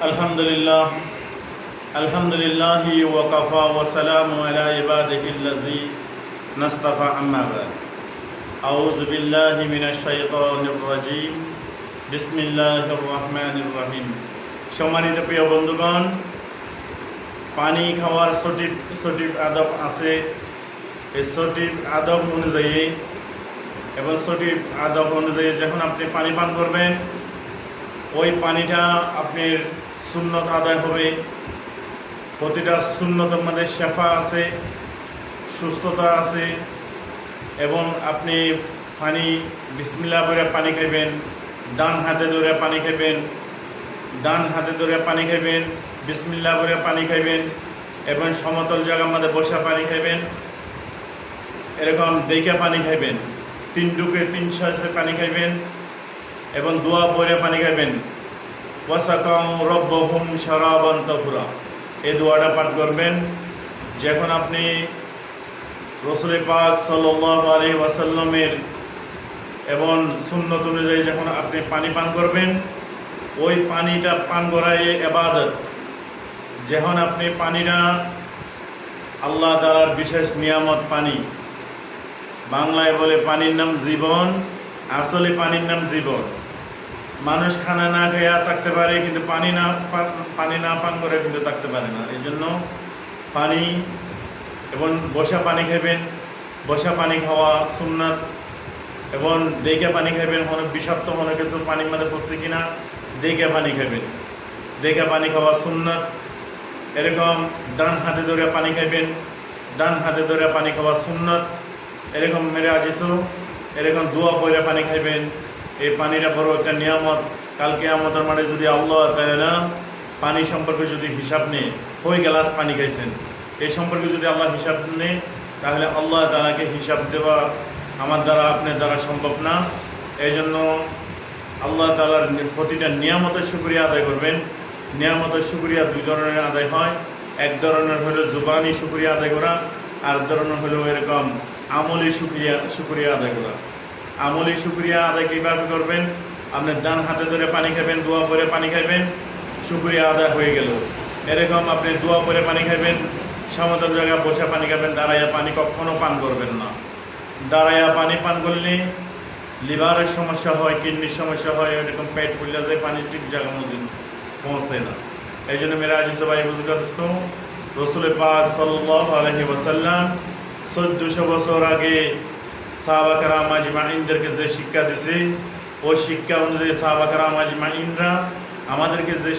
আলহামদুলিল্লাহ আলহামদুলিল্লাহি ওয়া কাফা ওয়া সালামু আলা ইবাদিহিল্লাযী নাসতাফা আম্মা বা'দ। আউযু বিল্লাহি মিনাশ শাইতানির রাজীম। বিসমিল্লাহির রহমানির রহিম। সম্মানিত প্রিয় বন্ধুগণ, পানি খাওয়ার সঠিক আদব আছে। এই সঠিক আদব অনুযায়ী যখন আপনি পানি পান করবেন, ওই পানিটা আপনার সুন্নত আদায় হবে। প্রতিটা সুন্নতের মধ্যে শেফা আছে, সুস্থতা আছে। এবং আপনি পানি বিসমিল্লাহ করে পানি খাইবেন, ডান হাতে ধরে পানি খাইবেন, বিসমিল্লাহ করে পানি খাইবেন এবং সমতল জায়গার মধ্যে বসা পানি খাইবেন। এরকম দেখে পানি খাইবেন, 3 ডুবে 3 ছয়সে পানি খাইবেন এবং দোয়া পড়ে পানি খাইবেন। ওয়াসাকাউ রব্বহুম শারাবান তাহুরা, এই দোয়াটা পাঠ করবেন। যখন আপনি রাসূল পাক সাল্লাল্লাহু আলাইহি ওয়াসাল্লামের এবং সুন্নত অনুযায়ী যখন আপনি পানি পান করবেন, ওই পানিটা পান করাই ইবাদত। যখন আপনি পানিটা আল্লাহ তাআলার বিশেষ নিয়ামত পানি, বাংলায় বলে পানির নাম জীবন, আসলে পানির নাম জীবন। মানুষ খানা না খেয়ে থাকতে পারে, কিন্তু পানি না পান করে কিন্তু থাকতে পারে না। এই জন্য পানি এবং বসা পানি খাইবেন। বসা পানি খাওয়া সুন্নাত। এবং দেখে পানি খাইবেন, বিষাক্ত মনে কিছু পানির মধ্যে পড়ছে কিনা দেখে পানি খাইবেন। দেখে পানি খাওয়া সুন্নাত। এরকম ডান হাতে ধরে পানি খাইবেন, ডান হাতে ধরে পানি খাওয়া সুন্নাত। এরকম মেরে আজিসু, এরকম দোয়া পড়ে পানি খাইবেন। এই পানিটা বড় একটা নিয়ামত। কালকে আমাদের মাঠে যদি আল্লাহ তাআলা পানি সম্পর্কে যদি হিসাব নেই, কই গ্লাস পানি খাইছেন, এই সম্পর্কে যদি আল্লাহ হিসাব নেই, তাহলে আল্লাহ তাআলাকে হিসাব দেওয়া আমার দ্বারা আপনার দ্বারা সম্ভব না। এই জন্য আল্লাহ তাআলার প্রতিটা নিয়ামতের শুকরিয়া আদায় করবেন। নিয়ামতের শুকরিয়া 2 ধরনের আদায় হয়। এক ধরনের হলো জুবানি শুকরিয়া আদায় করা, আর ধরনের হলো এরকম আমলি শুকরিয়া আদায় করা। আমলি শুকরিয়া আদায় কীভাবে করবেন? আপনি ডান হাতে ধরে পানি খাবেন, দোয়া পরে পানি খাইবেন, শুকরিয়া আদায় হয়ে গেল। এরকম আপনি দোয়া পরে পানি খাইবেন, সমতল জায়গায় বসে পানি খাবেন। দাঁড়াইয়া পানি কখনো পান করবেন না। দাঁড়াইয়া পানি পান করলে লিভারের সমস্যা হয়, কিডনির সমস্যা হয়, এরকম পেট ফুলে যায়, পানি ঠিক জায়গা মধ্যে পৌঁছে না। এই জন্য মেরা আজিজ ভাই বুজুর্গ দোস্তো, রাসূল পাক সাল্লাল্লাহু আলাইহি ওয়াসাল্লাম 1400 বছর আগে সাহাবা কেরাম আজমাইনদেরকে যে শিক্ষা দিছে, ওই শিক্ষা অনুযায়ী সাহাবা কেরাম আজমাইনরা আমাদেরকে যে